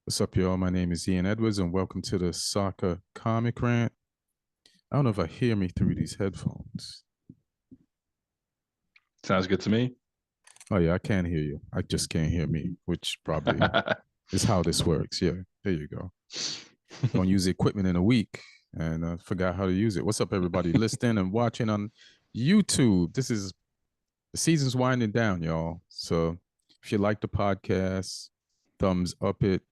What's up, y'all? My name is Ian Edwards, and welcome to the Soccer Comic Rant. I don't know if I hear me through these headphones. Sounds good to me. Oh, yeah, I can hear you. I just can't hear me, which probably is how this works. Yeah, there you go. Don't use the equipment in a week and forgot how to use it. What's up, everybody listening and watching on YouTube? The season's winding down, y'all. So if you like the podcast, thumbs up it,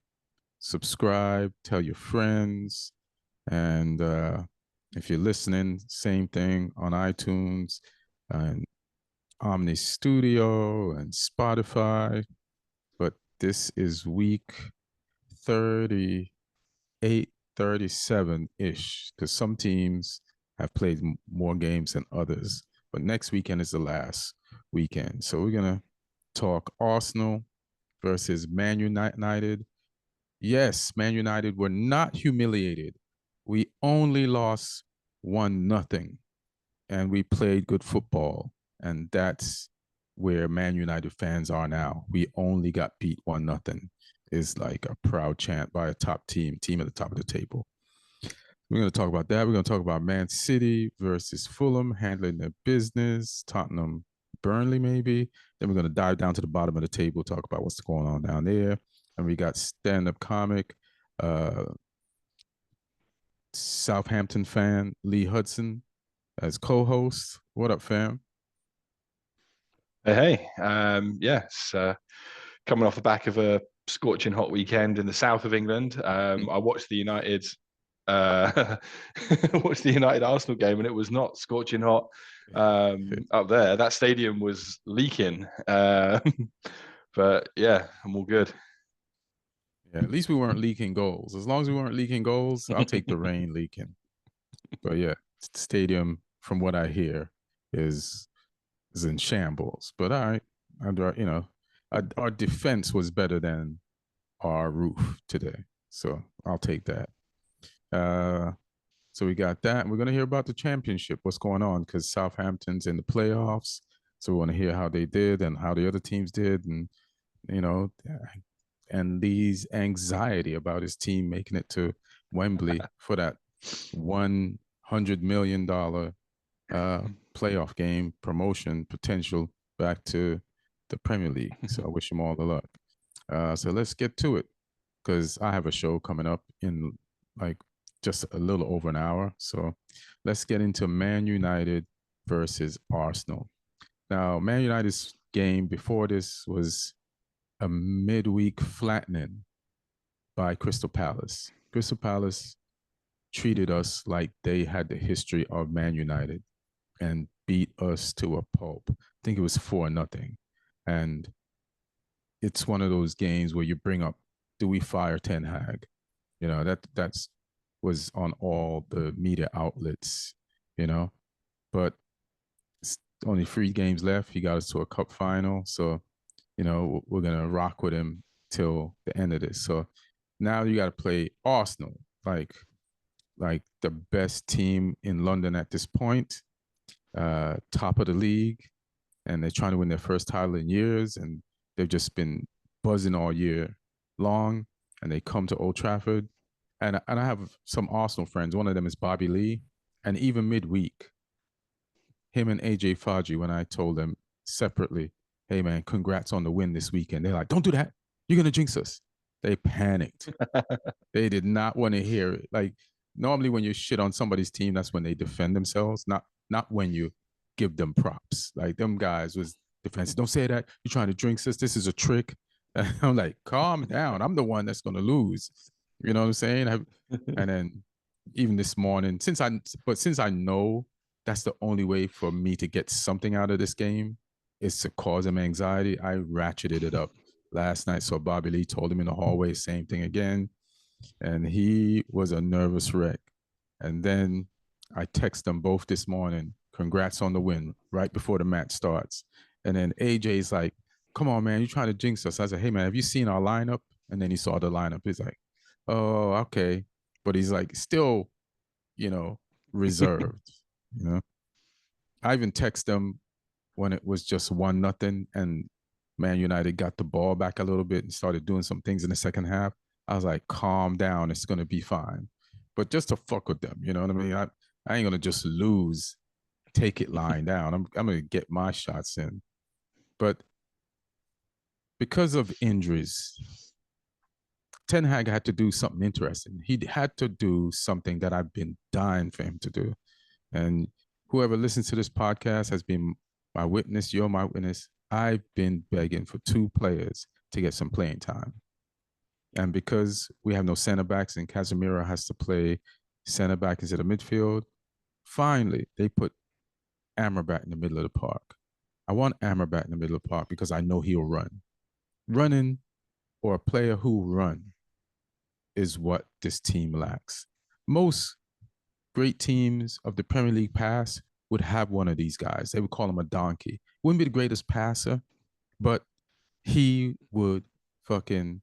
subscribe, tell your friends. And if you're listening, same thing on iTunes and Omni Studio and Spotify. But this is week 38, 37 ish, because some teams have played more games than others. But next weekend is the last weekend. So we're going to talk Arsenal versus Man United. Yes, Man United were not humiliated. We only lost 1-0, and we played good football. And that's where Man United fans are now. We only got beat 1-0 is like a proud chant by a top team at the top of the table. We're going to talk about that. We're going to talk about Man City versus Fulham handling their business, Tottenham, Burnley, maybe. Then we're going to dive down to the bottom of the table, talk about what's going on down there. And we got stand-up comic, uh, Southampton fan Lee Hudson as co-host. What up, fam? Hey, yes, coming off the back of a scorching hot weekend in the south of England. I watched the United, watched the United Arsenal game, and it was not scorching hot up there. That stadium was leaking, but yeah, I'm all good. Yeah, at least we weren't leaking goals. As long as we weren't leaking goals, I'll take the rain leaking. But yeah, stadium, from what I hear, is in shambles. But all right, our defense was better than our roof today, so I'll take that. So we got that. And we're gonna hear about the championship, what's going on, because Southampton's in the playoffs. So we want to hear how they did and how the other teams did, and you know, and Lee's anxiety about his team making it to Wembley for that $100 million playoff game promotion potential back to the Premier League. So I wish him all the luck. So let's get to it, because I have a show coming up in like just a little over an hour. So let's get into Man United versus Arsenal. Now, Man United's game before this was a midweek flattening by Crystal Palace. Crystal Palace treated us like they had the history of Man United and beat us to a pulp. I think it was 4-0. And it's one of those games where you bring up, do we fire Ten Hag? You know, that's was on all the media outlets, you know. But it's only 3 games left. He got us to a cup final. So, you know, we're gonna rock with him till the end of this. So now you gotta play Arsenal, like the best team in London at this point, top of the league, and they're trying to win their first title in years, and they've just been buzzing all year long, and they come to Old Trafford. And I have some Arsenal friends. One of them is Bobby Lee, and even midweek, him and AJ Faji, when I told them separately, hey man, congrats on the win this weekend, they're like, don't do that. You're gonna jinx us. They panicked. They did not want to hear it. Like normally when you shit on somebody's team, that's when they defend themselves, not when you give them props. Like them guys was defensive. Don't say that. You're trying to jinx us. This is a trick. And I'm like, calm down. I'm the one that's gonna lose. You know what I'm saying? And then even this morning, since I know that's the only way for me to get something out of this game is to cause him anxiety, I ratcheted it up last night. So Bobby Lee told him in the hallway, same thing again. And he was a nervous wreck. And then I text them both this morning, congrats on the win, right before the match starts. And then AJ's like, come on, man, you trying to jinx us. I said, hey, man, have you seen our lineup? And then he saw the lineup. He's like, oh, okay. But he's like, still, you know, reserved, you know. I even text them when it was just 1-0 and Man United got the ball back a little bit and started doing some things in the second half. I was like, calm down, it's gonna be fine. But just to fuck with them, you know what I mean? I ain't gonna just lose, take it lying down. I'm gonna get my shots in. But because of injuries, Ten Hag had to do something interesting. He had to do something that I've been dying for him to do. And whoever listens to this podcast has been my witness. You're my witness. I've been begging for two players to get some playing time. And because we have no center backs and Casemiro has to play center back instead of midfield, finally they put Amrabat in the middle of the park. I want Amrabat in the middle of the park because I know he'll run. Running or a player who run is what this team lacks. Most great teams of the Premier League past would have one of these guys. They would call him a donkey. Wouldn't be the greatest passer, but he would fucking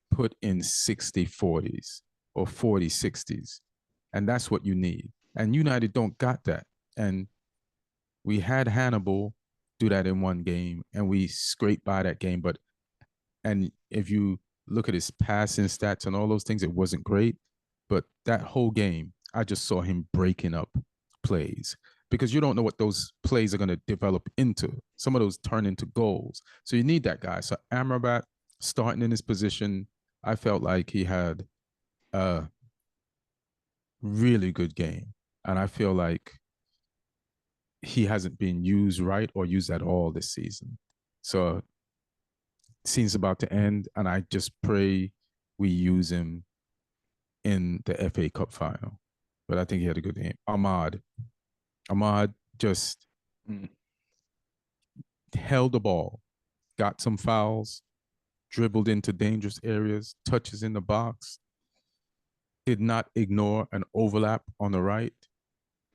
put in 60 40s or 40 60s. And that's what you need. And United don't got that. And we had Hannibal do that in one game and we scraped by that game. But, and if you look at his passing stats and all those things, it wasn't great. But that whole game, I just saw him breaking up plays because you don't know what those plays are going to develop into. Some of those turn into goals. So you need that guy. So Amrabat starting in his position, I felt like he had a really good game. And I feel like he hasn't been used right or used at all this season. So season's about to end, and I just pray we use him in the FA Cup final. But I think he had a good game. Ahmad just held the ball, got some fouls, dribbled into dangerous areas, touches in the box, did not ignore an overlap on the right,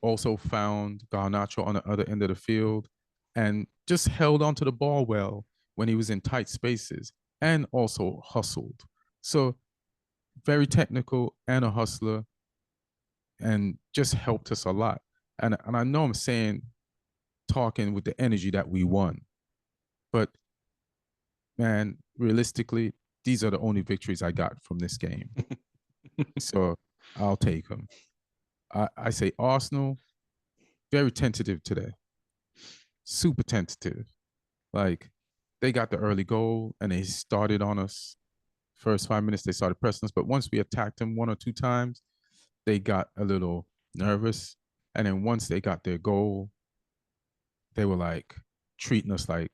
also found Garnacho on the other end of the field, and just held onto the ball well when he was in tight spaces and also hustled. So very technical and a hustler and just helped us a lot. And I know I'm saying talking with the energy that we won, but man, realistically, these are the only victories I got from this game. So I'll take them. I say Arsenal, very tentative today. Super tentative. Like they got the early goal and they started on us. First 5 minutes, they started pressing us. But once we attacked them one or two times, they got a little nervous. And then once they got their goal, they were like treating us like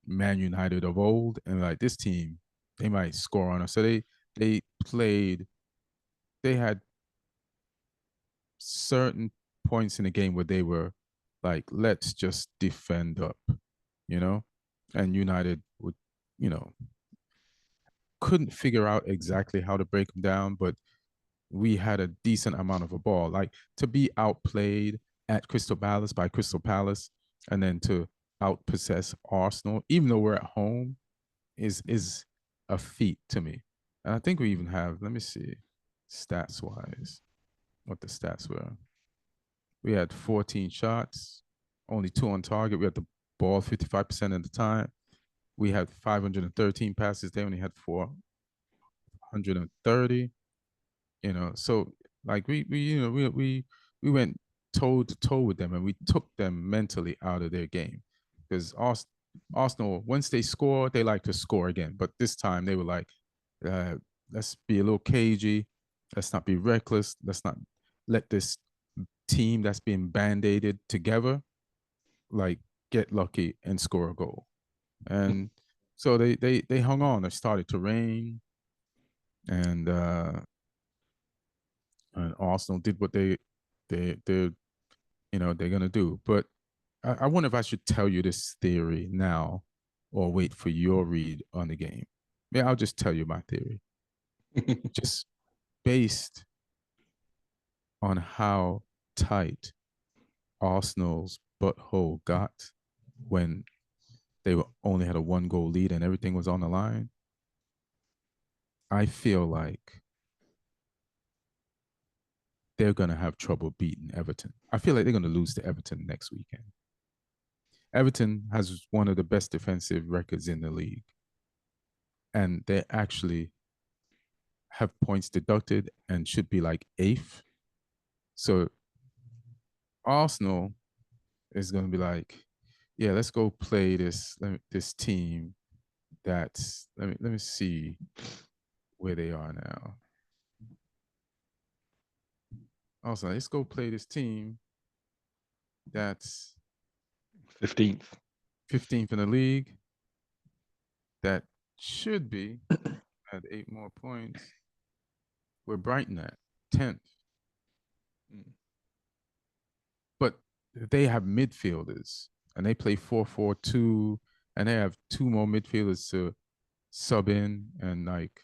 Man United of old. And like this team, they might score on us. So they played, they had certain points in the game where they were like, let's just defend up, you know? And United would, you know, couldn't figure out exactly how to break them down, but we had a decent amount of a ball. Like to be outplayed at Crystal Palace by Crystal Palace and then to outpossess Arsenal, even though we're at home, is a feat to me. And I think we even have, let me see, stats wise, what the stats were. We had 14 shots, only 2 on target. We had the ball 55% of the time. We had 513 passes. They only had 430. You know, so like we went toe to toe with them and we took them mentally out of their game because Arsenal, once they score, they like to score again. But this time they were like, uh, let's be a little cagey. Let's not be reckless. Let's not let this team that's being band-aided together like get lucky and score a goal. And so they hung on. It started to rain, and and Arsenal did what they they're gonna do. But I wonder if I should tell you this theory now or wait for your read on the game. Yeah, I'll just tell you my theory. Just based on how tight Arsenal's butthole got when they were only had a 1 goal lead and everything was on the line. I feel like they're gonna have trouble beating Everton. I feel like they're gonna lose to Everton next weekend. Everton has one of the best defensive records in the league, and they're actually have points deducted and should be like 8th. So Arsenal is going to be like, yeah, let's go play this team that's let me see where they are now. Also, let's go play this team that's 15th. 15th in the league. That should be at 8 more points. We're Brighton at 10th. But they have midfielders and they play 4-4-2, and they have 2 more midfielders to sub in, and like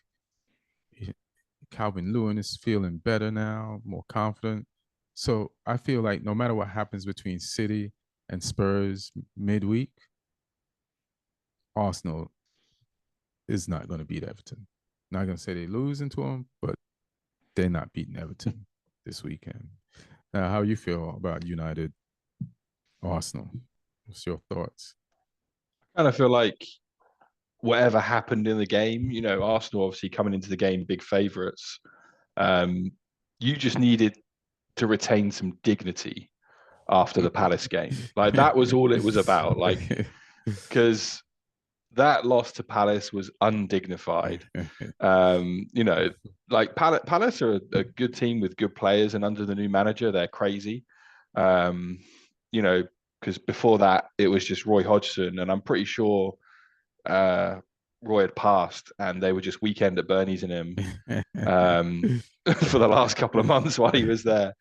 Calvin Lewin is feeling better now, more confident. So I feel like no matter what happens between City and Spurs midweek, Arsenal is not going to beat Everton. Not going to say they're losing to them, but they're not beating Everton this weekend. Now, how you feel about United, Arsenal? What's your thoughts? I kind of feel like whatever happened in the game, you know, Arsenal obviously coming into the game big favourites. You just needed to retain some dignity after the Palace game. Like that was all it was about. Like because that loss to Palace was undignified. You know, like Palace are a good team with good players, and under the new manager, they're crazy. You know, because before that, it was just Roy Hodgson, and I'm pretty sure Roy had passed, and they were just weekend at Bernie's in him for the last couple of months while he was there.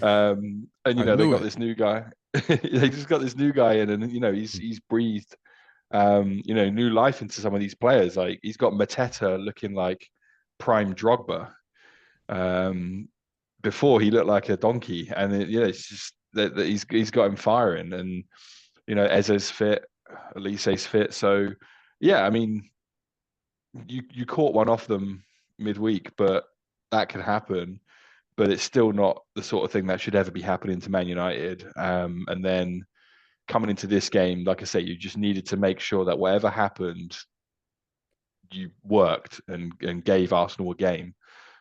And you know, they got this new guy. They just got this new guy in, and you know, he's breathed you know, new life into some of these players. Like he's got Mateta looking like prime Drogba. Before he looked like a donkey, and it's just that he's got him firing, and you know, Eze's fit, Elise's fit. So yeah, I mean, you caught one off them midweek, but that can happen. But it's still not the sort of thing that should ever be happening to Man United. And then coming into this game, like I say, you just needed to make sure that whatever happened, you worked and gave Arsenal a game.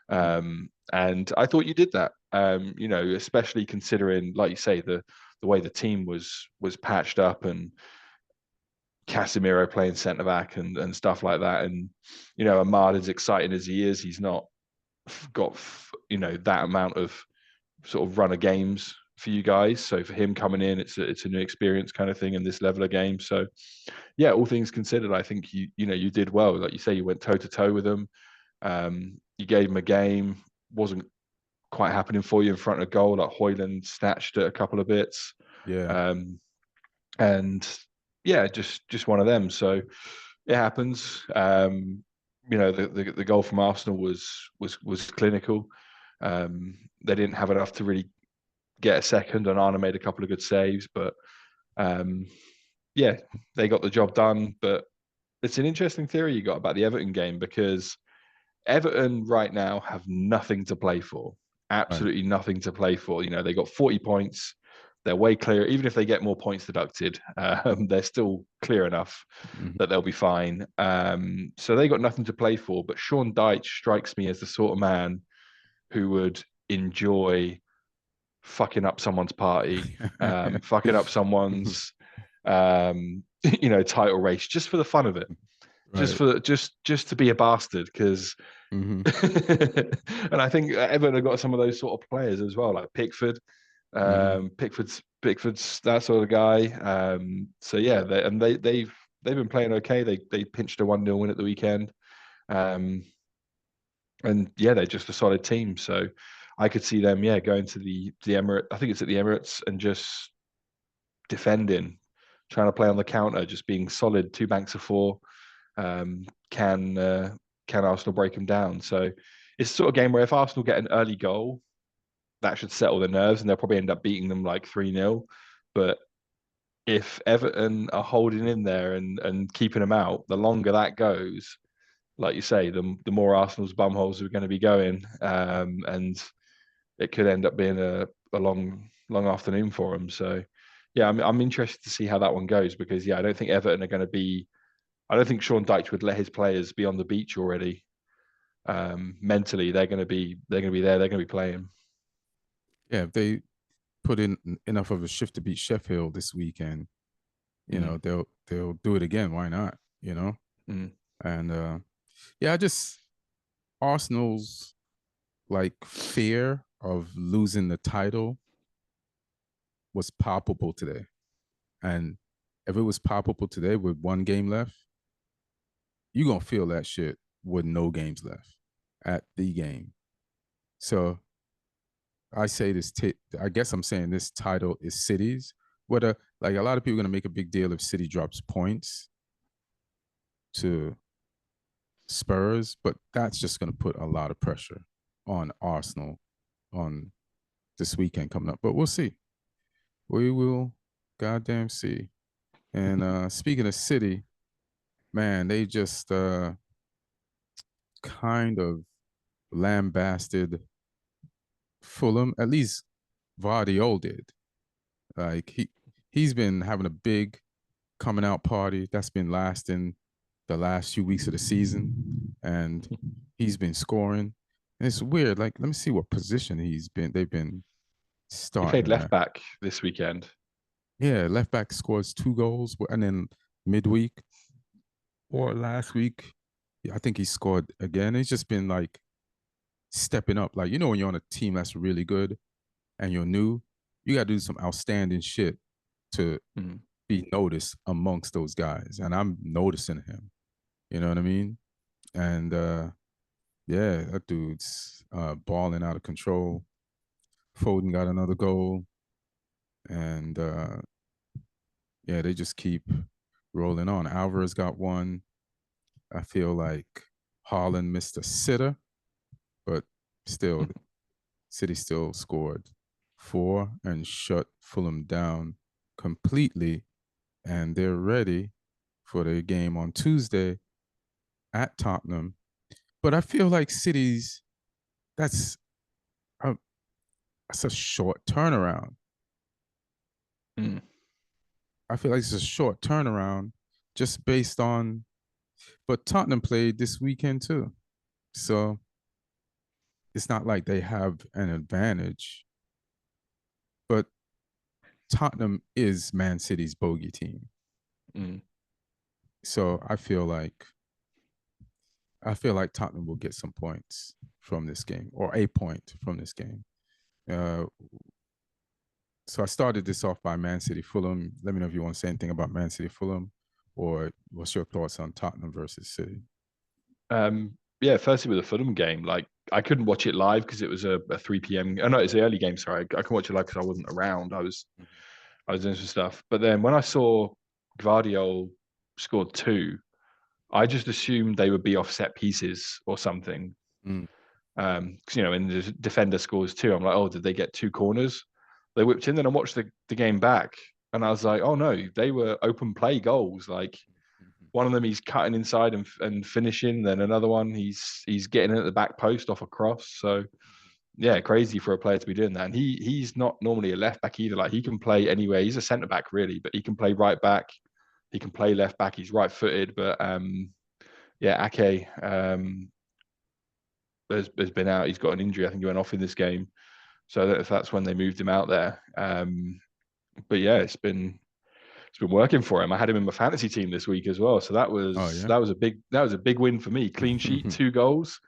And I thought you did that. You know, especially considering, like you say, the way the team was patched up, and Casemiro playing centre back and stuff like that. And you know, Ahmad, as exciting as he is, he's not got that amount of sort of run of games for you guys. So for him coming in, it's a new experience kind of thing in this level of game. So yeah, all things considered, I think you did well. Like you say, you went toe to toe with them. You gave him a game. Wasn't quite happening for you in front of goal. Like Højlund snatched at a couple of bits. Yeah. And yeah, just one of them. So it happens. You know, the goal from Arsenal was clinical. They didn't have enough to really get a second, and Arna made a couple of good saves, but yeah, they got the job done. But it's an interesting theory you got about the Everton game, because Everton right now have nothing to play for. Absolutely nothing to play for. You know, they got 40 points. They're way clear. Even if they get more points deducted, they're still clear enough that they'll be fine. So they got nothing to play for. But Sean Dyche strikes me as the sort of man who would enjoy fucking up someone's party, fucking up someone's title race, just for the fun of it. Just to be a bastard, because and I think Everton have got some of those sort of players as well, like Pickford. Pickford's that sort of guy. So yeah, they've been playing okay. They pinched a 1-0 win at the weekend. And yeah, they're just a solid team. So I could see them, going to the Emirates. I think it's at the Emirates, and just defending, trying to play on the counter, just being solid, 2 banks of 4. Can Arsenal break them down? So it's the sort of game where if Arsenal get an early goal, that should settle the nerves, and they'll probably end up beating them like 3-0. But if Everton are holding in there and keeping them out, the longer that goes, like you say, the more Arsenal's bumholes are going to be going, and it could end up being a long afternoon for them. So yeah, I'm interested to see how that one goes, because I don't think Everton are going to be. I don't think Sean Dyche would let his players be on the beach already. mentally they're going to be there, they're going to be playing. Yeah, if they put in enough of a shift to beat Sheffield this weekend, they'll do it again. Why not? And yeah, I just Arsenal's like fear of losing the title was palpable today. And if it was palpable today with one game left, you're going to feel that shit with no games left at the game. So I say this, I guess I'm saying this title is City's. Whether, like, a lot of people are going to make a big deal if City drops points to Spurs, but that's just going to put a lot of pressure on Arsenal on this weekend coming up. But we'll see. We will goddamn see. And speaking of City, man, they just kind of lambasted Fulham. At least Gvardiol did. Like he's been having a big coming out party that's been lasting the last few weeks of the season, and he's been scoring. And it's weird. Like, let me see what position they've been He played starting left at. back this weekend. Yeah, left back scores 2 goals, and then midweek or last week, I think he scored again. He's just been like stepping up. Like, when you're on a team that's really good and you're new, you got to do some outstanding shit to be noticed amongst those guys. And I'm noticing him. You know what I mean? And yeah, that dude's balling out of control. Foden got another goal. And yeah, they just keep rolling on. Alvarez got one. I feel like Haaland missed a sitter, but still, City still scored 4 and shut Fulham down completely. And they're ready for their game on Tuesday at Tottenham. But I feel like that's a, that's a short turnaround. I feel like it's a short turnaround just based on, but Tottenham played this weekend too. So it's not like they have an advantage, but Tottenham is Man City's bogey team. So I feel like Tottenham will get some points from this game, or a point from this game. So I started this off by Man City Fulham. Let me know if you want to say anything about Man City Fulham, or what's your thoughts on Tottenham versus City? Yeah, firstly with the Fulham game, like I couldn't watch it live because it was a 3 p.m. Oh no, it's the early game. Sorry, I can watch it live because I wasn't around. I was doing some stuff. But then when I saw Gvardiol scored 2, I just assumed they would be off set pieces or something. Because when the defender scores 2, I'm like, oh, did they get 2 corners? They whipped in. Then I watched the game back, and I was like, oh no, they were open play goals. Like one of them, he's cutting inside and finishing. Then another one, he's getting in at the back post off a cross. So yeah, crazy for a player to be doing that. And he's not normally a left back either. Like he can play anywhere. He's a centre back really, but he can play right back. He can play left back. He's right footed. But yeah, Ake has been out. He's got an injury. I think he went off in this game. So I don't know if that's when they moved him out there. But yeah, it's been working for him. I had him in my fantasy team this week as well. So that was a big win for me. Clean sheet, 2 goals,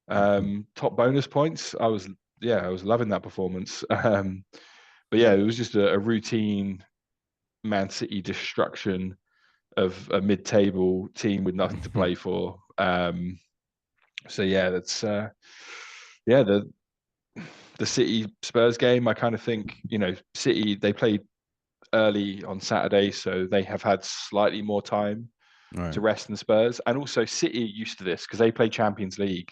top bonus points. I was loving that performance. But yeah, it was just a routine Man City destruction of a mid-table team with nothing to play for. So yeah, that's the City Spurs game. I kind of think City, they played early on Saturday, so they have had slightly more time to rest than Spurs. And also City are used to this because they play Champions League,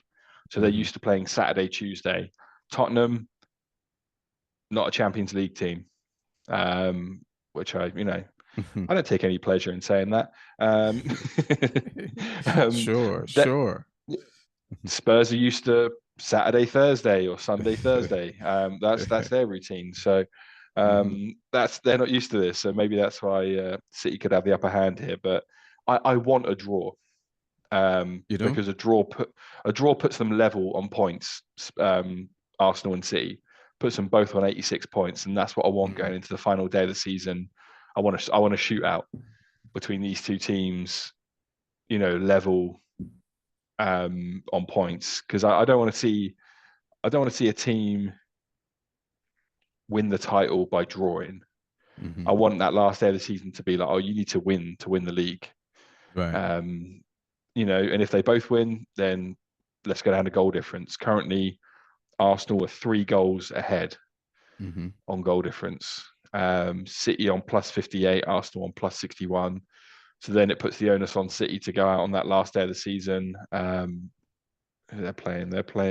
so they're used to playing Saturday, Tuesday. Tottenham, not a Champions League team, which I don't take any pleasure in saying that. Sure. Spurs are used to Saturday, Thursday, or Sunday, Thursday. That's their routine. So they're not used to this. So maybe that's why City could have the upper hand here. But I want a draw. You do? because a draw puts them level on points. Arsenal and City puts them both on 86 points, and that's what I want going into the final day of the season. I want to shoot out between these two teams, level on points, because I don't want to see a team win the title by drawing. I want that last day of the season to be like, oh, you need to win the league. Right. And if they both win, then let's go down to goal difference. Currently, Arsenal are 3 goals ahead on goal difference. City on plus 58, Arsenal on plus 61. So then it puts the onus on City to go out on that last day of the season. They're playing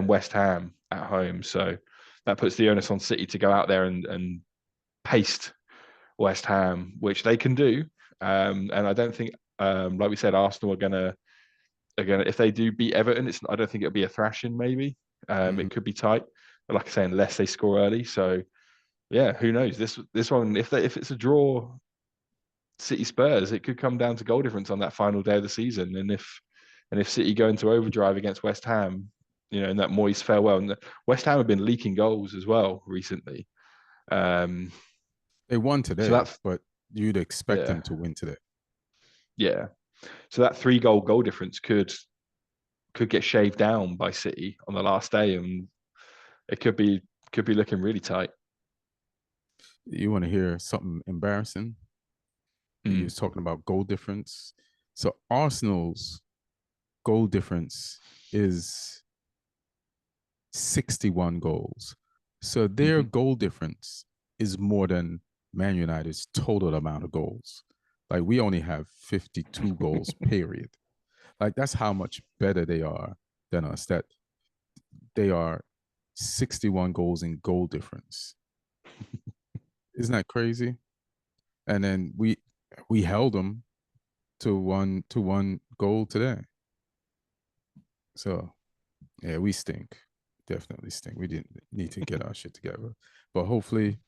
West Ham at home. So that puts the onus on City to go out there and paste West Ham, which they can do. And I don't think, like we said, Arsenal are gonna if they do beat Everton, I don't think it'll be a thrashing. Maybe it could be tight, but like I say, unless they score early. So yeah, who knows? This one, if it's a draw, City Spurs, it could come down to goal difference on that final day of the season. And if City go into overdrive against West Ham, in that Moyes farewell, and West Ham have been leaking goals as well recently. They won today, but you'd expect them to win today. Yeah. So that 3-goal difference could get shaved down by City on the last day, and it could be looking really tight. You want to hear something embarrassing? You was talking about goal difference. So Arsenal's goal difference is 61 goals. So their goal difference is more than Man United's total amount of goals. Like, we only have 52 goals, period. Like, that's how much better they are than us. That they are 61 goals in goal difference. Isn't that crazy? And then we held them to one goal today. So yeah, we stink. Definitely stink. We didn't need to get our shit together. But hopefully,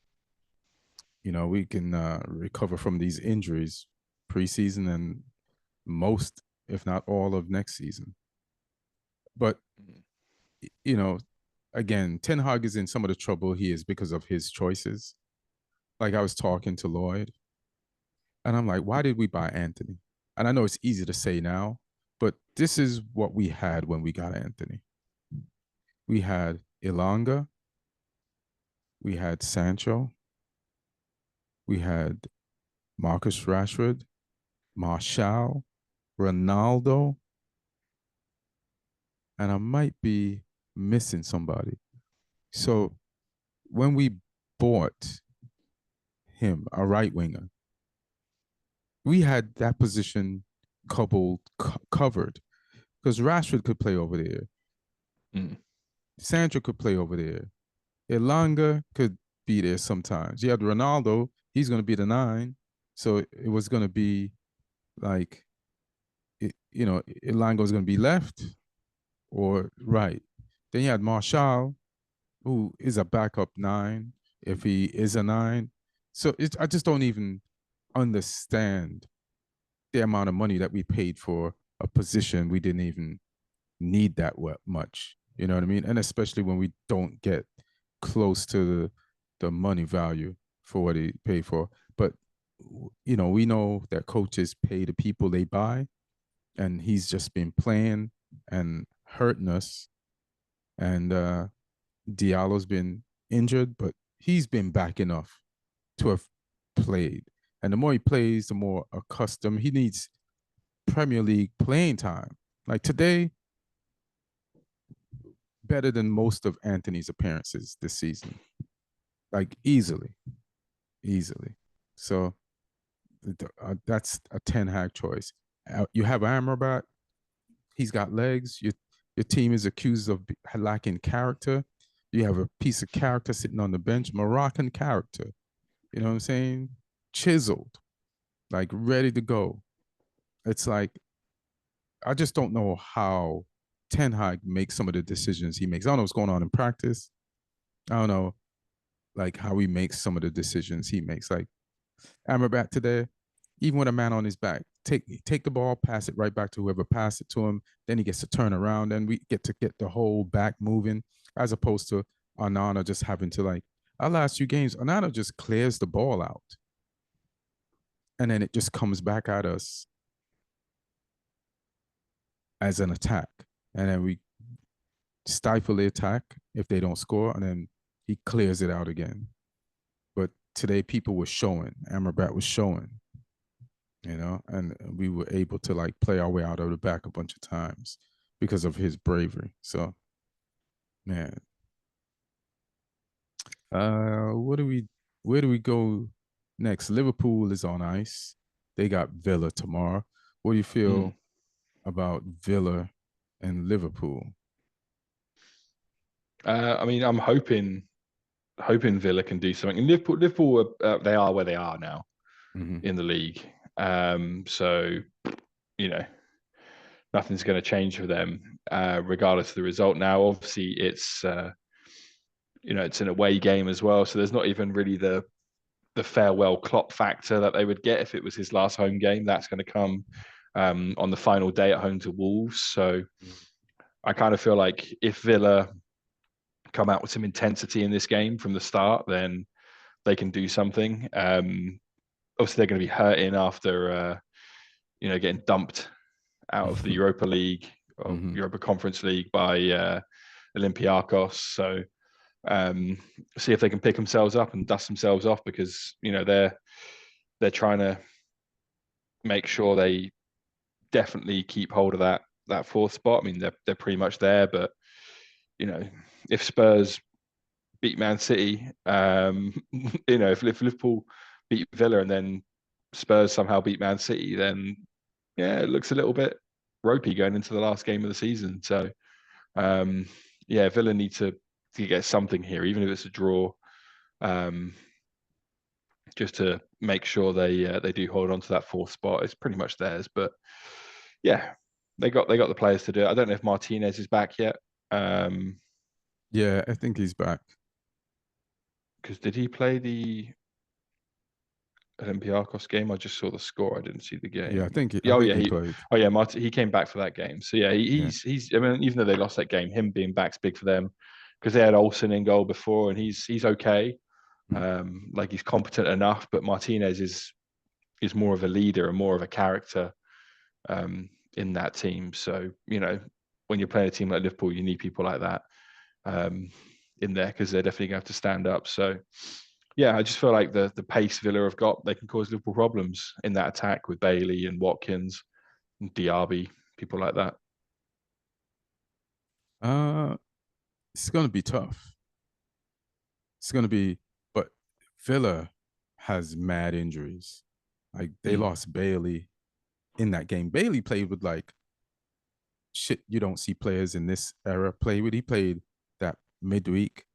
we can recover from these injuries preseason and most, if not all, of next season. But again, Ten Hag is in some of the trouble he is because of his choices. Like, I was talking to Lloyd, and I'm like, why did we buy Anthony? And I know it's easy to say now, but this is what we had when we got Anthony. We had Ilanga. We had Sancho. We had Marcus Rashford, Martial, Ronaldo, and I might be missing somebody. So when we bought him, a right winger, we had that position covered, because Rashford could play over there. Sancho could play over there. Ilanga could be there sometimes. You had Ronaldo, he's going to be the 9. So it was going to be like, Ilanga was going to be left or right. Then you had Martial, who is a backup 9, if he is a 9. So I just don't even understand the amount of money that we paid for a position we didn't even need that much. You know what I mean? And especially when we don't get close to the money value for what he paid for. But, we know that coaches pay the people they buy, and he's just been playing and hurting us. And Diallo's been injured, but he's been back enough to have played. And the more he plays, the more accustomed. He needs Premier League playing time. Like today, better than most of Anthony's appearances this season. Like easily. So that's a Ten Hag choice. You have Amrabat. He's got legs. Your team is accused of lacking character. You have a piece of character sitting on the bench, Moroccan character. You know what I'm saying? Chiseled, like ready to go. It's like, I just don't know how Ten Hag makes some of the decisions he makes. I don't know what's going on in practice. I don't know, like, how he makes some of the decisions he makes. Like Amrabat today, even with a man on his back. Take the ball, pass it right back to whoever passed it to him. Then he gets to turn around, and we get to get the whole back moving, as opposed to Onana just having to like our last few games. Onana just clears the ball out, and then it just comes back at us as an attack, and then we stifle the attack if they don't score, and then he clears it out again. But today, people were showing. Amrabat was showing. And we were able to like play our way out of the back a bunch of times because of his bravery. So, man, where do we go next? Liverpool is on ice. They got Villa tomorrow. What do you feel about Villa and Liverpool? I mean, I'm hoping Villa can do something. And Liverpool, they are where they are now in the league. So, nothing's going to change for them, regardless of the result. Now, obviously, it's it's an away game as well, so there's not even really the farewell Klopp factor that they would get if it was his last home game. That's going to come on the final day at home to Wolves. So, I kind of feel like if Villa come out with some intensity in this game from the start, then they can do something. Obviously, they're going to be hurting after getting dumped out of the Europa League or Europa Conference League by Olympiacos. So see if they can pick themselves up and dust themselves off, because they're trying to make sure they definitely keep hold of that fourth spot. I mean, they're pretty much there, but if Spurs beat Man City, if Liverpool beat Villa and then Spurs somehow beat Man City, then yeah, it looks a little bit ropey going into the last game of the season. So Villa need to get something here, even if it's a draw, just to make sure they do hold on to that fourth spot. It's pretty much theirs, but yeah, they got the players to do it. I don't know if Martinez is back yet. Yeah, I think he's back. Because did he play the Olympiacos game? I just saw the score. I didn't see the game. Yeah, I think he played. He came back for that game. So yeah, he's. I mean, even though they lost that game, him being back's big for them, because they had Olsen in goal before, and he's okay. Like he's competent enough, but Martinez is more of a leader and more of a character in that team. So when you're playing a team like Liverpool, you need people like that in there, because they're definitely going to have to stand up. So yeah, I just feel like the pace Villa have got, they can cause Liverpool problems in that attack with Bailey and Watkins and Diaby, people like that. It's going to be tough. It's going to be, but Villa has mad injuries. Like they lost Bailey in that game. Bailey played with like shit you don't see players in this era play with. He played that midweek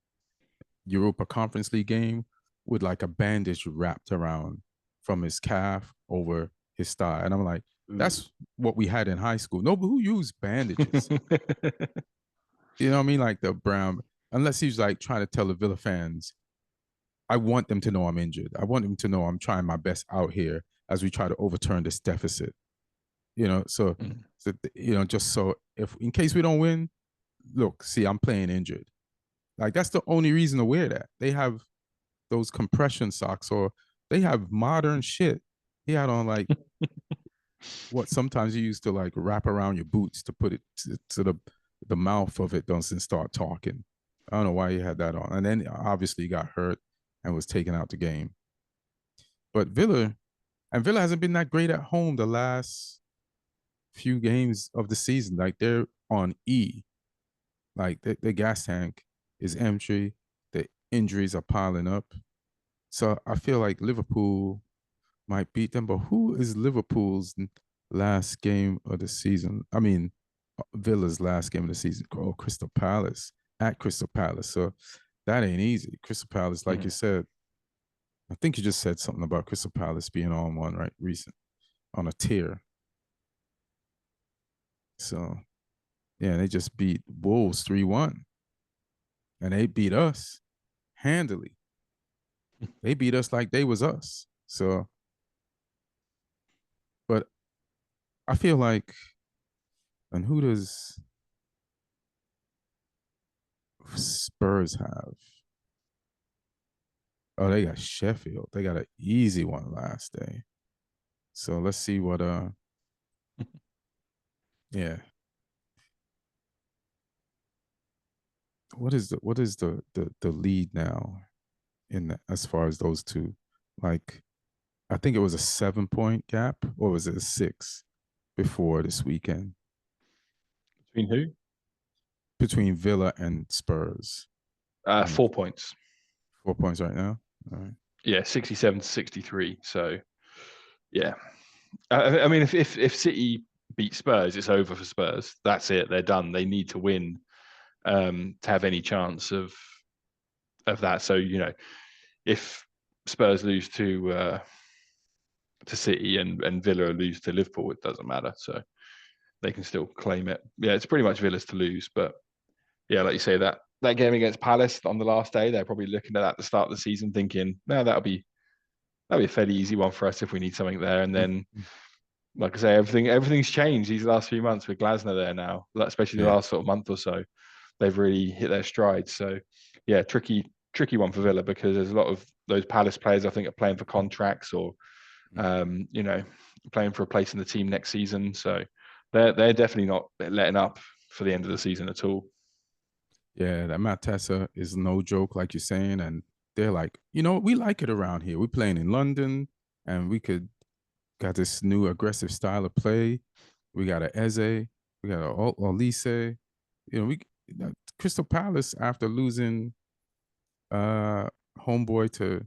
Europa Conference League game with like a bandage wrapped around from his calf over his thigh. And I'm like, that's what we had in high school. No, but who used bandages? You know what I mean? Like the brown, unless he's like trying to tell the Villa fans, I want them to know I'm injured. I want them to know I'm trying my best out here as we try to overturn this deficit. So just so if in case we don't win, look, see, I'm playing injured. Like that's the only reason to wear that. They have those compression socks, or they have modern shit. He had on like what sometimes you used to like wrap around your boots to put it to the mouth of it doesn't start talking. I don't know why he had that on. And then obviously he got hurt and was taken out the game. But Villa hasn't been that great at home the last few games of the season. Like they're on E. Like the gas tank is empty. The injuries are piling up. So I feel like Liverpool might beat them. But who is Liverpool's last game of the season? I mean, Villa's last game of the season. Oh, Crystal Palace, at Crystal Palace. So that ain't easy. Crystal Palace, like you said, I think you just said something about Crystal Palace being on one, right? On a tear. So, yeah, they just beat Wolves 3-1. And they beat us handily. They beat us like they was us. So, But I feel like, and who does Spurs have? Oh, they got Sheffield. They got an easy one last day. So let's see what yeah. What is the lead now in as far as those two? Like I think it was a 7 point gap, or was it a six before this weekend Between who? between Villa and Spurs? 4 points. 4 points right now. All right. Yeah, 67 to 63. So yeah, I mean, if City beat Spurs, it's over for Spurs. That's it. They're done. They need to win to have any chance of that. So if Spurs lose to City and Villa lose to Liverpool, it doesn't matter. So they can still claim it. Yeah, it's pretty much Villa's to lose. But yeah, like you say, that game against Palace on the last day, they're probably looking at that at the start of the season, thinking, no, that'll be a fairly easy one for us if we need something there. And then, like I say, everything's changed these last few months with Glasner there now, especially the Yeah. last sort of month or so. They've really hit their stride. So yeah, tricky one for Villa, because there's a lot of those Palace players I think are playing for contracts, or playing for a place in the team next season. So they're definitely not letting up for the end of the season at all. Yeah, that Matt Tessa is no joke, like you're saying. And they're like, we like it around here. We're playing in London, and we got this new aggressive style of play. We got a Eze, we got a Olise. We Crystal Palace, after losing homeboy to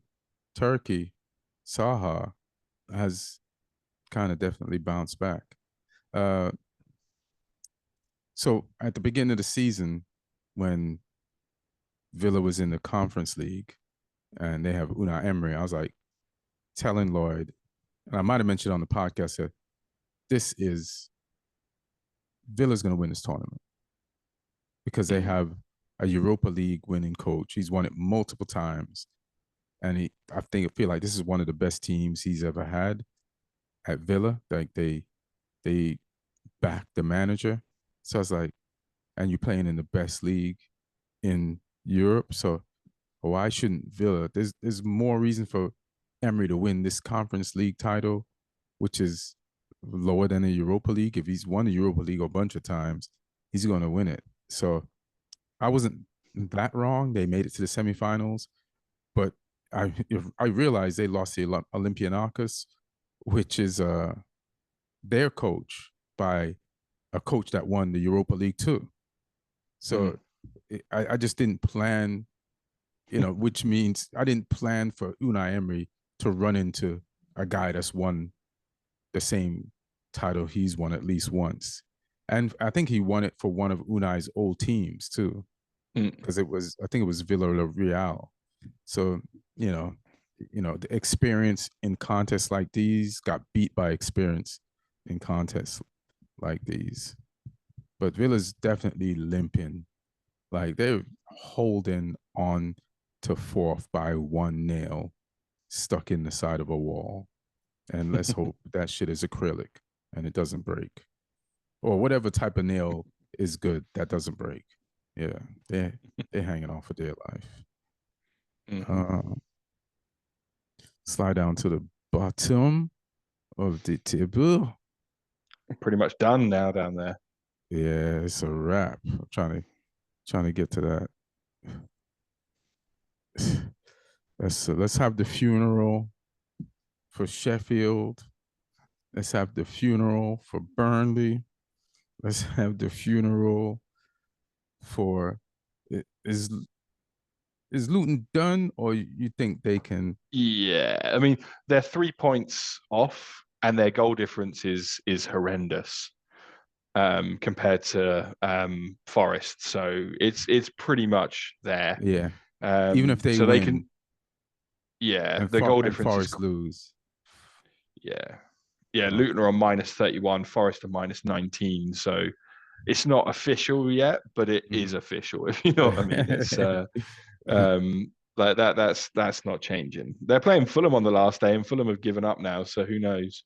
Turkey, Saha, has kind of definitely bounced back. Uh, so at the beginning of the season, when Villa was in the Conference League and they have Unai Emery, I was like telling Lloyd, and I might have mentioned on the podcast that Villa's going to win this tournament because they have a Europa League winning coach. He's won it multiple times, and I feel like this is one of the best teams he's ever had at Villa. Like they back the manager, so I was like, and you're playing in the best league in Europe, so why shouldn't Villa? There's more reason for Emery to win this Conference League title, which is lower than the Europa League. If he's won the Europa League a bunch of times, he's going to win it. So I wasn't that wrong. They made it to the semifinals, but I realized they lost the Olympiacos, which is their coach by a coach that won the Europa League too. So I just didn't plan, which means I didn't plan for Unai Emery to run into a guy that's won the same title he's won at least once. And I think he won it for one of Unai's old teams too, because I think it was Villarreal. So, the experience in contests like these got beat by experience in contests like these. But Villa's definitely limping. Like they're holding on to fourth by one nail stuck in the side of a wall. And let's hope that shit is acrylic and it doesn't break. Or whatever type of nail is good that doesn't break. Yeah, they're hanging on for dear life. Slide down to the bottom of the table. Pretty much done now down there. Yeah, it's a wrap. I'm trying to get to that. Let's have the funeral for Sheffield. Let's have the funeral for Burnley. Let's have the funeral for is Luton done, or you think they can? Yeah, I mean, they're 3 points off, and their goal difference is horrendous compared to Forest. So it's pretty much there. Yeah, even if they So they win, can. Yeah, and the goal and difference is. Forest lose. Yeah, yeah. Okay. Luton are on -31, Forest are -19. So it's not official yet, but it is official. If you know what I mean. It's like that's not changing. They're playing Fulham on the last day, and Fulham have given up now. So who knows?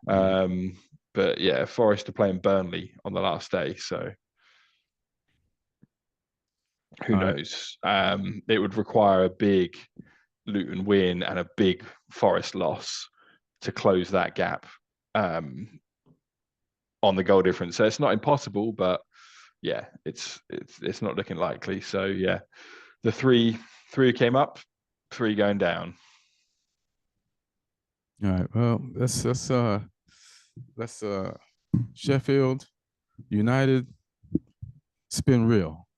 Yeah. But yeah, Forest are playing Burnley on the last day, so who All right. knows? It would require a big Luton win and a big Forest loss to close that gap on the goal difference. So it's not impossible, but yeah, it's not looking likely. So yeah, the three came up, three going down. All right. Well, let's Sheffield United. It's been real.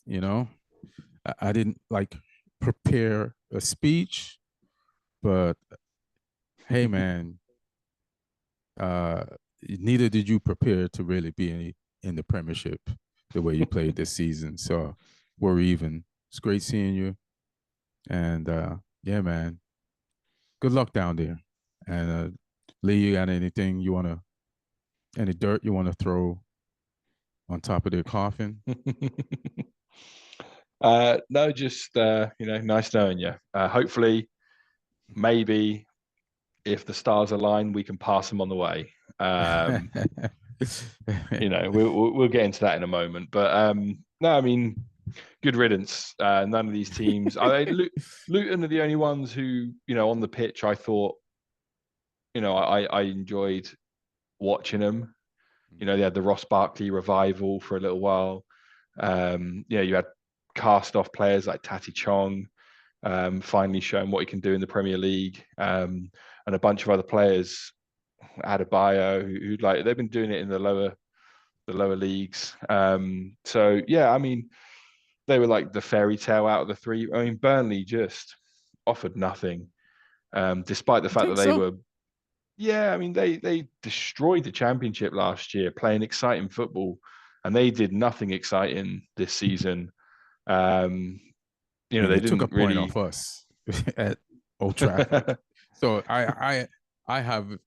You know, I didn't like prepare a speech, but hey, man, uh, neither did you prepare to really be in the Premiership the way you played this season. So we're even. It's great seeing you, and yeah, man, good luck down there. And Lee, you got anything you wanna, any dirt you wanna throw on top of their coffin? No, just nice knowing you. Hopefully, maybe if the stars align, we can pass them on the way. We'll get into that in a moment. But no, I mean, good riddance. None of these teams. Luton are the only ones who, on the pitch, I thought, I enjoyed watching them. They had the Ross Barkley revival for a little while. You had cast off players like Tati Chong, finally showing what he can do in the Premier League, and a bunch of other players, Adebayo, who like they've been doing it in the lower leagues. So yeah, I mean, they were like the fairy tale out of the three. I mean, Burnley just offered nothing, despite the You fact that think they so? were. Yeah, I mean, they destroyed the Championship last year, playing exciting football, and they did nothing exciting this season. I mean, They they took a didn't point really. off us at Old Trafford. So I have the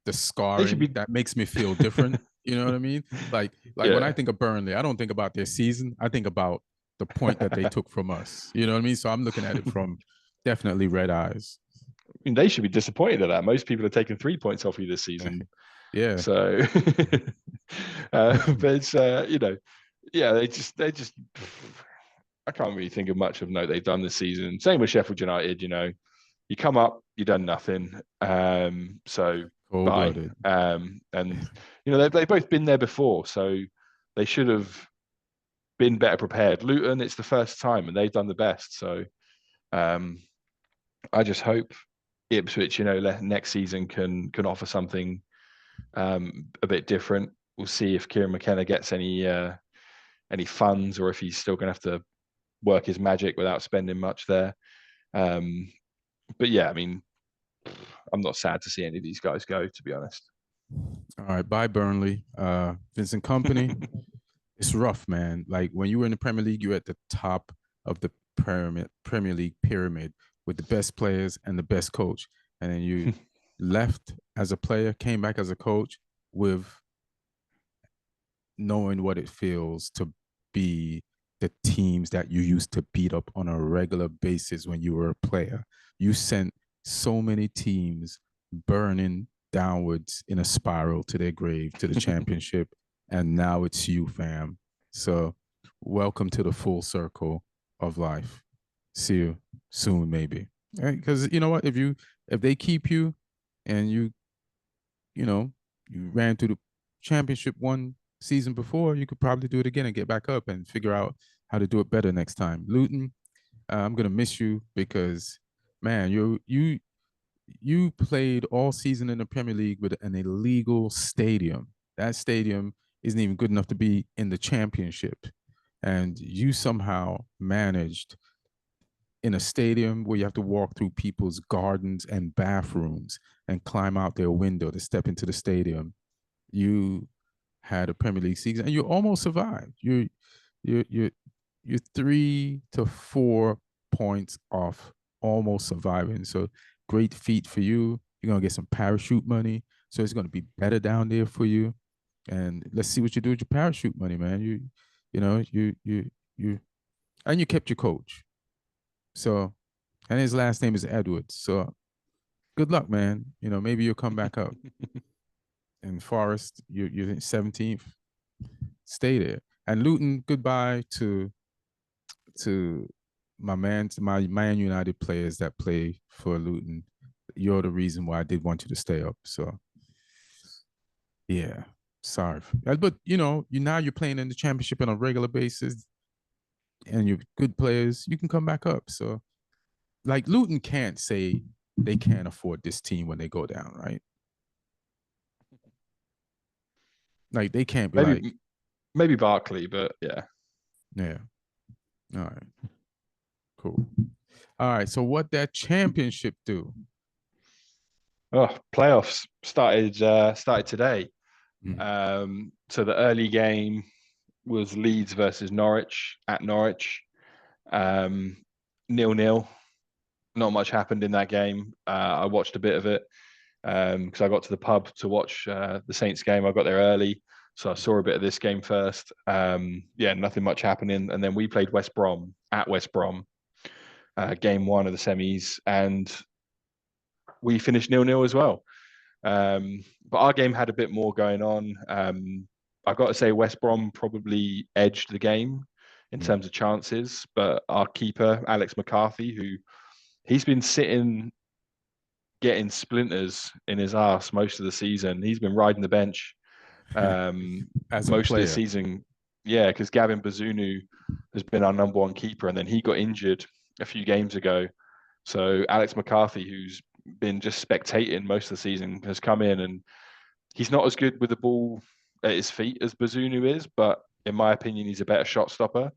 They should scarring be. that makes me feel different. You know what I mean? Like when I Yeah. think of Burnley, I don't think about their season. I think about the point that they took from us. You know what I mean? So I'm looking at it from definitely red eyes. I mean, they should be disappointed at that. Most people are taking 3 points off you this season. Yeah. So, but it's yeah, they just. I can't really think of much of note they've done this season. Same with Sheffield United. You come up, you done nothing. So Cold bye. blooded. And they've both been there before, so they should have been better prepared. Luton, it's the first time, and they've done the best. So um, I just hope Ipswich, next season can offer something a bit different. We'll see if Kieran McKenna gets any funds, or if he's still going to have to work his magic without spending much there. But yeah, I mean, I'm not sad to see any of these guys go, to be honest. All right, bye Burnley. Vincent Company. It's rough, man. Like when you were in the Premier League, you're at the top of the Premier League pyramid with the best players and the best coach. And then you left as a player, came back as a coach with knowing what it feels to be the teams that you used to beat up on a regular basis when you were a player. You sent so many teams burning downwards in a spiral to their grave, to the championship. And now it's you, fam. So welcome to the full circle of life. See you soon, maybe. Because you know what? If they keep you and you ran through the championship one season before, you could probably do it again and get back up and figure out how to do it better next time. Luton, I'm gonna miss you because, man, you played all season in the Premier League with an illegal stadium. That stadium isn't even good enough to be in the championship, and you somehow managed in a stadium where you have to walk through people's gardens and bathrooms and climb out their window to step into the stadium. You had a Premier League season and you almost survived. You're you're 3 to 4 points off almost surviving. So great feat for you. You're gonna get some parachute money. So it's gonna be better down there for you. And let's see what you do with your parachute money, man. You and you kept your coach. So and his last name is Edwards. So good luck, man. You know, maybe you'll come back up. In Forest, you're 17th. Stay there. And Luton, goodbye to my Man United players that play for Luton. You're the reason why I did want you to stay up. So yeah, sorry. But you know, you're playing in the championship on a regular basis and you're good players, you can come back up. So like Luton can't say they can't afford this team when they go down, right? Like they can't be like, Maybe Barkley, but yeah. yeah. All right. Cool. All right. So what that championship do? Oh, playoffs started today. So the early game was Leeds versus Norwich at Norwich. 0-0. Not much happened in that game. I watched a bit of it because I got to the pub to watch the Saints game. I got there early, so I saw a bit of this game first. Yeah, nothing much happening. And then we played West Brom at West Brom, game one of the semis, and we finished 0-0 as well. But our game had a bit more going on. I've got to say, West Brom probably edged the game in terms of chances, but our keeper, Alex McCarthy, who he's been sitting getting splinters in his ass most of the season. He's been riding the bench As a most of the player. season. Yeah, because Gavin Bazunu has been our number one keeper, and then he got injured a few games ago. So Alex McCarthy, who's been just spectating most of the season, has come in, and he's not as good with the ball at his feet as Bazunu is, but in my opinion, he's a better shot stopper.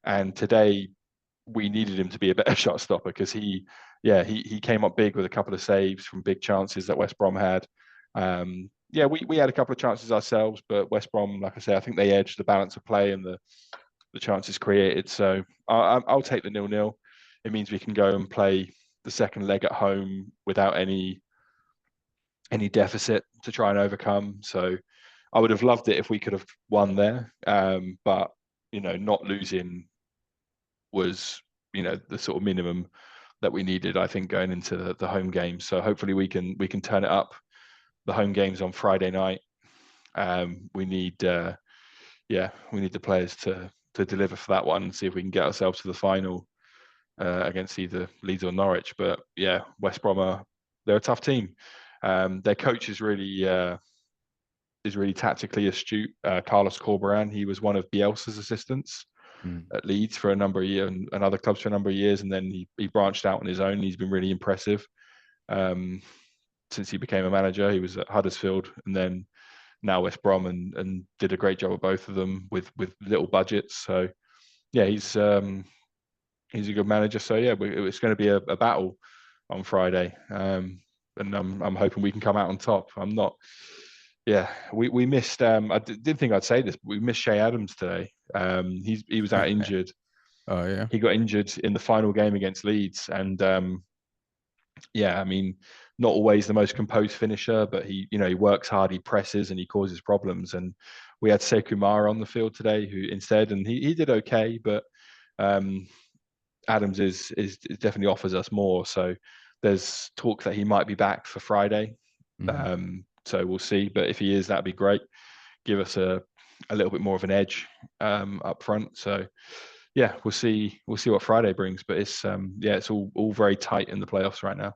And today we needed him to be a better shot stopper because he came up big with a couple of saves from big chances that West Brom had. Yeah, we had a couple of chances ourselves, but West Brom, like I say, I think they edged the balance of play and the chances created. So I'll take the 0-0. It means we can go and play the second leg at home without any deficit to try and overcome. So I would have loved it if we could have won there, but not losing was the sort of minimum that we needed, I think, going into the home game. So hopefully we can turn it up. The home games on Friday night. We need the players to deliver for that one and see if we can get ourselves to the final against either Leeds or Norwich. But yeah, West Brom they're a tough team. Their coach is really tactically astute. Carlos Corberán, he was one of Bielsa's assistants at Leeds for a number of years and other clubs for a number of years, and then he branched out on his own. He's been really impressive since he became a manager. He was at Huddersfield and then now West Brom, and did a great job at both of them with little budgets. So yeah, he's a good manager. So yeah, it's going to be a battle on Friday, and I'm hoping we can come out on top. I'm not. Yeah, we missed. I didn't think I'd say this, but we missed Shea Adams today. He was out injured. Oh yeah. He got injured in the final game against Leeds, and yeah, I mean, not always the most composed finisher, but he works hard, he presses, and he causes problems. And we had Sekou Mara on the field today, who instead, and he did okay, but Adams is definitely offers us more. So there's talk that he might be back for Friday. So we'll see. But if he is, that'd be great. Give us a little bit more of an edge up front. So yeah, we'll see what Friday brings. But it's it's all very tight in the playoffs right now.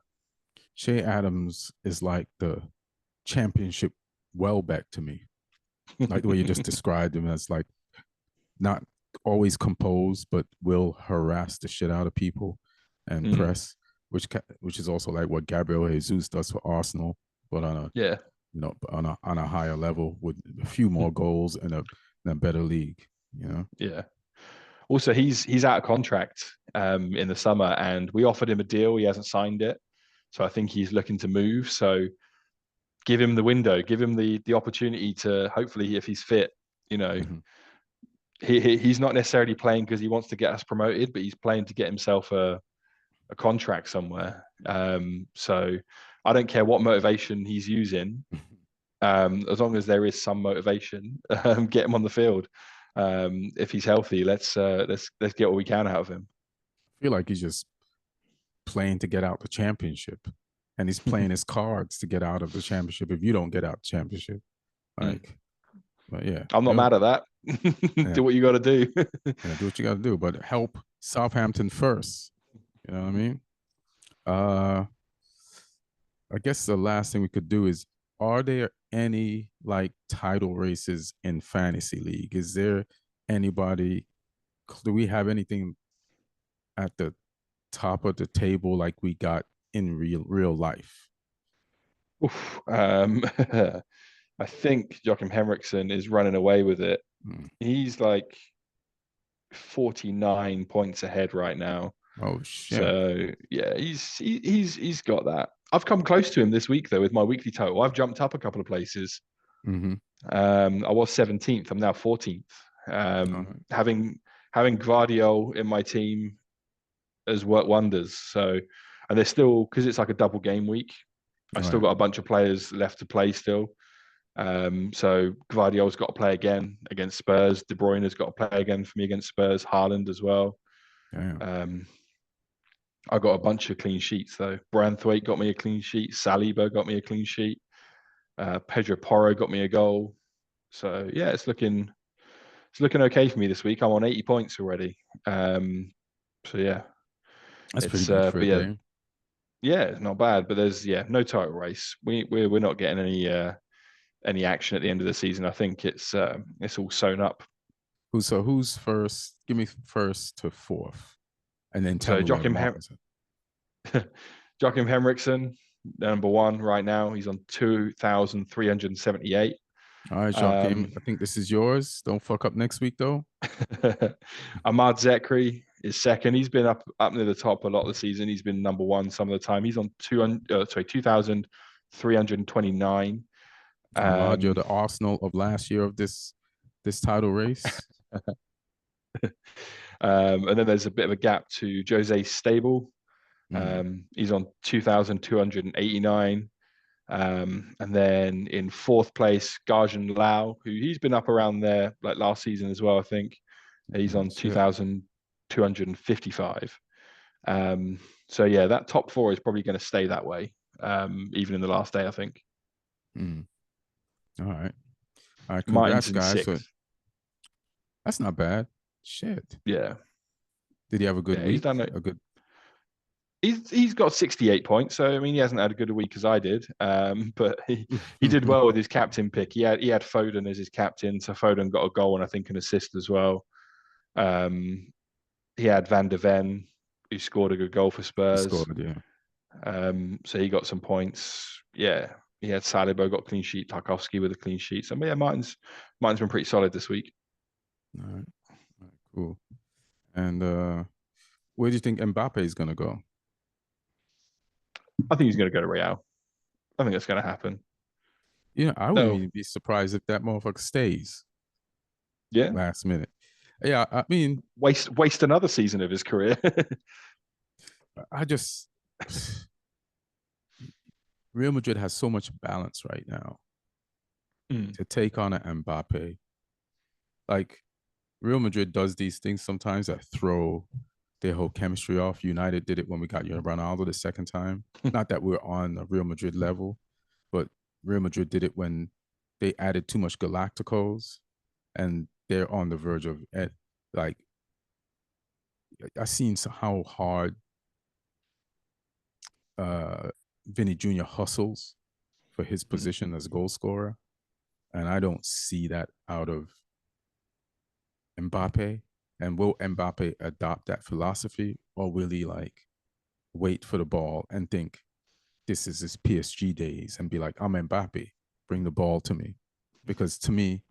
Shea Adams is like the championship Welbeck to me. Like the way you just described him as like not always composed, but will harass the shit out of people and press, which is also like what Gabriel Jesus does for Arsenal, but on a on a higher level with a few more goals and a better league. Yeah. Also, he's out of contract in the summer, and we offered him a deal. He hasn't signed it, so I think he's looking to move. So give him the window, give him the opportunity to hopefully, if he's fit, he's not necessarily playing because he wants to get us promoted, but he's playing to get himself a contract somewhere. So I don't care what motivation he's using, as long as there is some motivation, get him on the field. If he's healthy, let's get what we can out of him. I feel like he's just playing to get out the championship, and he's playing his cards to get out of the championship. If you don't get out the championship, like, but yeah, I'm not mad at that. yeah, Do what you got to do. yeah, do what you got to do, but help Southampton first. You know what I mean? Uh, I guess the last thing we could do is: are there any like title races in fantasy league? Is there anybody? Do we have anything at the top of the table like we got in real life? Oof. I think Joachim Henriksen is running away with it. Hmm. He's like 49 points ahead right now. Oh shit! So yeah, he's got that. I've come close to him this week though with my weekly total. I've jumped up a couple of places. Mm-hmm. I was 17th. I'm now 14th. All right. Having Gvardiol in my team has worked wonders. So, and they're still, because it's like a double game week. I All still right. got a bunch of players left to play still. So Gvardiol's got to play again against Spurs. De Bruyne has got to play again for me against Spurs. Haaland as well. Damn. I got a bunch of clean sheets though. Branthwaite got me a clean sheet. Saliba got me a clean sheet. Pedro Porro got me a goal. So yeah, it's looking okay for me this week. I'm on 80 points already. So yeah, That's pretty it's good for but a yeah, day. yeah, it's not bad. But there's no title race. We're not getting any action at the end of the season. I think it's all sewn up. Who's first? Give me first to fourth, and then tell So me where Martin's at. Joachim Henriksen, number one right now. He's on 2,378. All right, Joachim. Um, I think this is yours. Don't fuck up next week though. Ahmad Zekri is second. He's been up near the top a lot of the season. He's been number one some of the time. He's on 2,329. Ahmad, you're Um, the Arsenal of last year of this title race. and then there's a bit of a gap to Jose Stable. Mm. He's on 2,289. And then in fourth place, Garjan Lau, who he's been up around there like last season as well, I think. He's Oh, on shit. 2,255. So yeah, that top four is probably going to stay that way, even in the last day, I think. Mm. All right. All right. Martin's Congrats, in guys. So sixth. that's not bad. Shit. Yeah, Did he have a good yeah, he's week? done it. A good. He's got 68 points, so I mean he hasn't had a good week as I did, but he did well with his captain pick. He had Foden as his captain, so Foden got a goal and I think an assist as well. Um, he had Van der Ven, who scored a good goal for He Spurs. scored, yeah. So he got some points. Yeah, he had Saliba got clean sheet, Tarkowski with a clean sheet. So yeah, Martin's been pretty solid this week. All right. All right. Cool. And where do you think Mbappe is gonna go? I think he's going to go to Real. I think that's going to happen. You know, I wouldn't No, even be surprised if that motherfucker stays yeah, last minute. Yeah, I mean, waste another season of his career. I just Real Madrid has so much balance right now Mm. to take on an Mbappe. Like Real Madrid does these things sometimes that throw their whole chemistry off. United did it when we got Ronaldo the second time. Not that we're on a Real Madrid level, but Real Madrid did it when they added too much Galacticos, and they're on the verge of like I seen how hard Vinny Jr. hustles for his Mm. position as goal scorer, and I don't see that out of Mbappe. And will Mbappe adopt that philosophy, or will he like wait for the ball and think this is his PSG days and be like, I'm Mbappe, bring the ball to me? Because to me,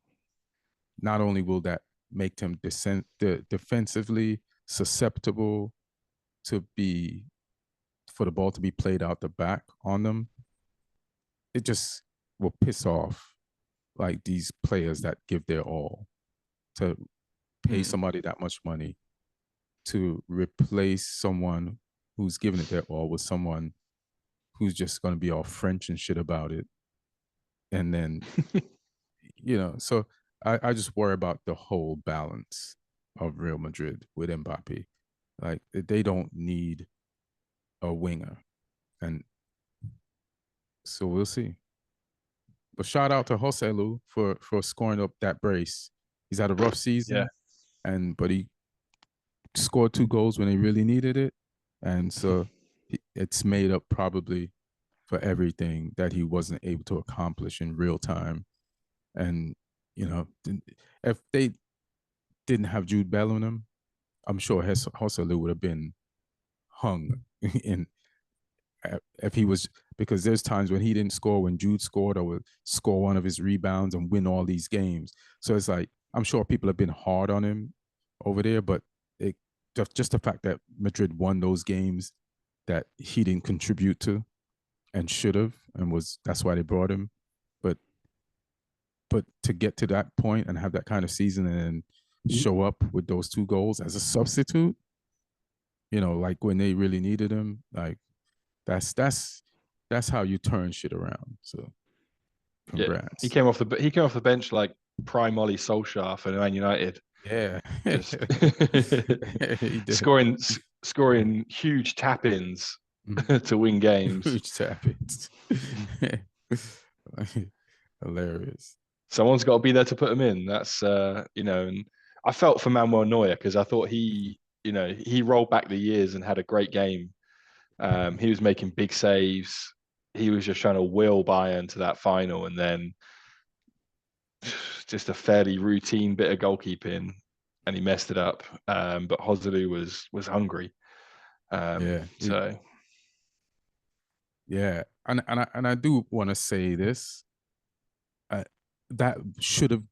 not only will that make him defensively susceptible to be for the ball to be played out the back on them, it just will piss off like these players that give their all to pay Mm. somebody that much money to replace someone who's giving it their all with someone who's just going to be all French and shit about it. And then, so I just worry about the whole balance of Real Madrid with Mbappe. Like they don't need a winger. And So we'll see. But shout out to Joselu for scoring up that brace. He's had a rough Yeah, season, but he scored 2 goals when he really needed it, and so it's made up probably for everything that he wasn't able to accomplish in real time. And you know, if they didn't have Jude Bellingham, I'm sure Joselu would have been hung in if he was, because there's times when he didn't score when Jude scored, or would score one of his rebounds and win all these games. So it's like I'm sure people have been hard on him over there, but it just the fact that Madrid won those games that he didn't contribute to and should have, and was that's why they brought him. But to get to that point and have that kind of season and show up with those 2 goals as a substitute, like when they really needed him, like that's how you turn shit around. So yeah. congrats. He came off the bench like prime Ollie Solskjaer for Man United, Yeah. just He did. scoring huge tap-ins Mm. to win games. Huge tap-ins. Hilarious. Someone's got to be there to put him in. That's and I felt for Manuel Neuer because I thought he rolled back the years and had a great game. He was making big saves. He was just trying to will Bayern to that final, and then just a fairly routine bit of goalkeeping, and he messed it up. But Joselu was hungry. Yeah. So Yeah. And I do want to say this. Uh, that should have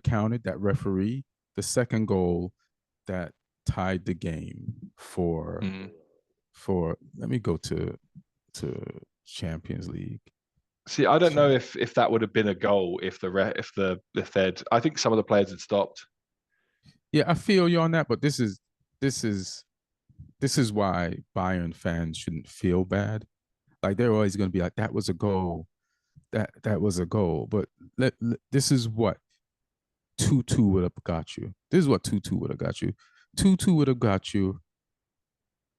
counted, that referee. The second goal that tied the game for let me go to Champions League. see, I don't know if that would have been a goal if they'd. I think some of the players had stopped. Yeah, I feel you on that, but this is why Bayern fans shouldn't feel bad. Like they're always going to be like, that was a goal, that was a goal. But this is what 2-2 would have got you. This is what 2-2 would have got you. 2-2 would have got you.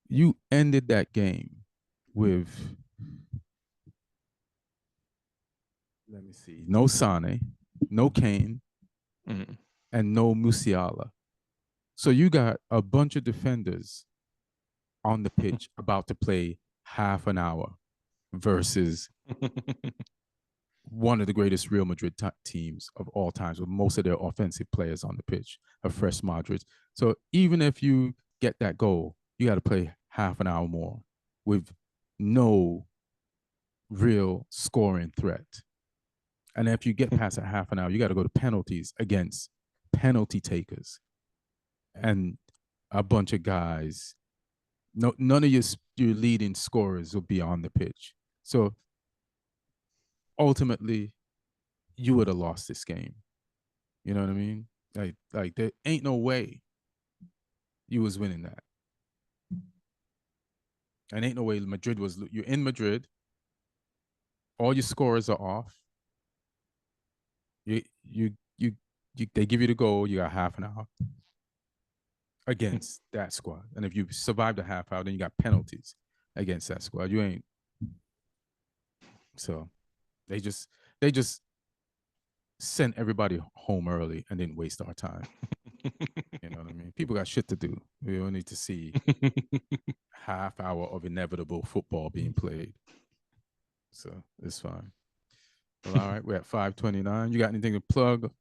You ended that game with, let me see, no Sane, no Kane, and no Musiala. So you got a bunch of defenders on the pitch about to play half an hour versus one of the greatest Real Madrid teams of all times, with most of their offensive players on the pitch, a fresh Madrid. So even if you get that goal, you got to play half an hour more with no real scoring threat. And if you get past that half an hour, you got to go to penalties against penalty takers and a bunch of guys. No, none of your leading scorers will be on the pitch. So ultimately, you would have lost this game. You know what I mean? Like there ain't no way you was winning that. And ain't no way Madrid was. You're in Madrid. All your scorers are off. You you you, they give you the goal. You got half an hour against that squad, and if you survive the half hour, then you got penalties against that squad. You ain't. So they just sent everybody home early and didn't waste our time. You know what I mean? People got shit to do. We don't need to see half hour of inevitable football being played. So it's fine. Well, all right, we're at 5:29. You got anything to plug?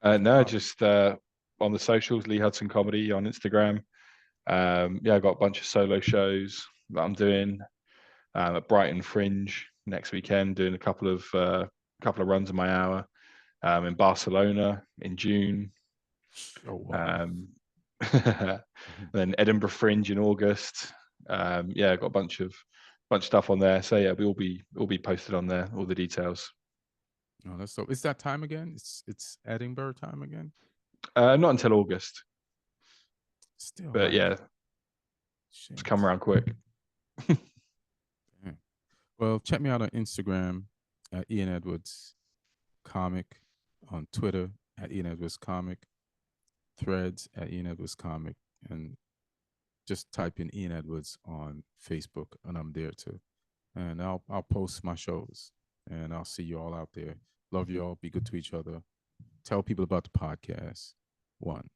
No, just on the socials, Lee Hudson Comedy on Instagram. Yeah, I got a bunch of solo shows that I'm doing at Brighton Fringe next weekend, doing a couple of runs of my hour. In Barcelona in June. Oh wow. Then Edinburgh Fringe in August. Yeah, got a bunch of stuff on there. So yeah, we'll be posted on there, all the details. Oh, that's so. It's that time again. It's Edinburgh time again. Not until August. Still, But like, yeah, shit. it's come around quick. Yeah. Well, check me out on Instagram at Ian Edwards Comic, on Twitter at Ian Edwards Comic, Threads at Ian Edwards Comic, and just type in Ian Edwards on Facebook, and I'm there too. and I'll post my shows, and I'll see you all out there. Love you all. Be good to each other. Tell people about the podcast. One.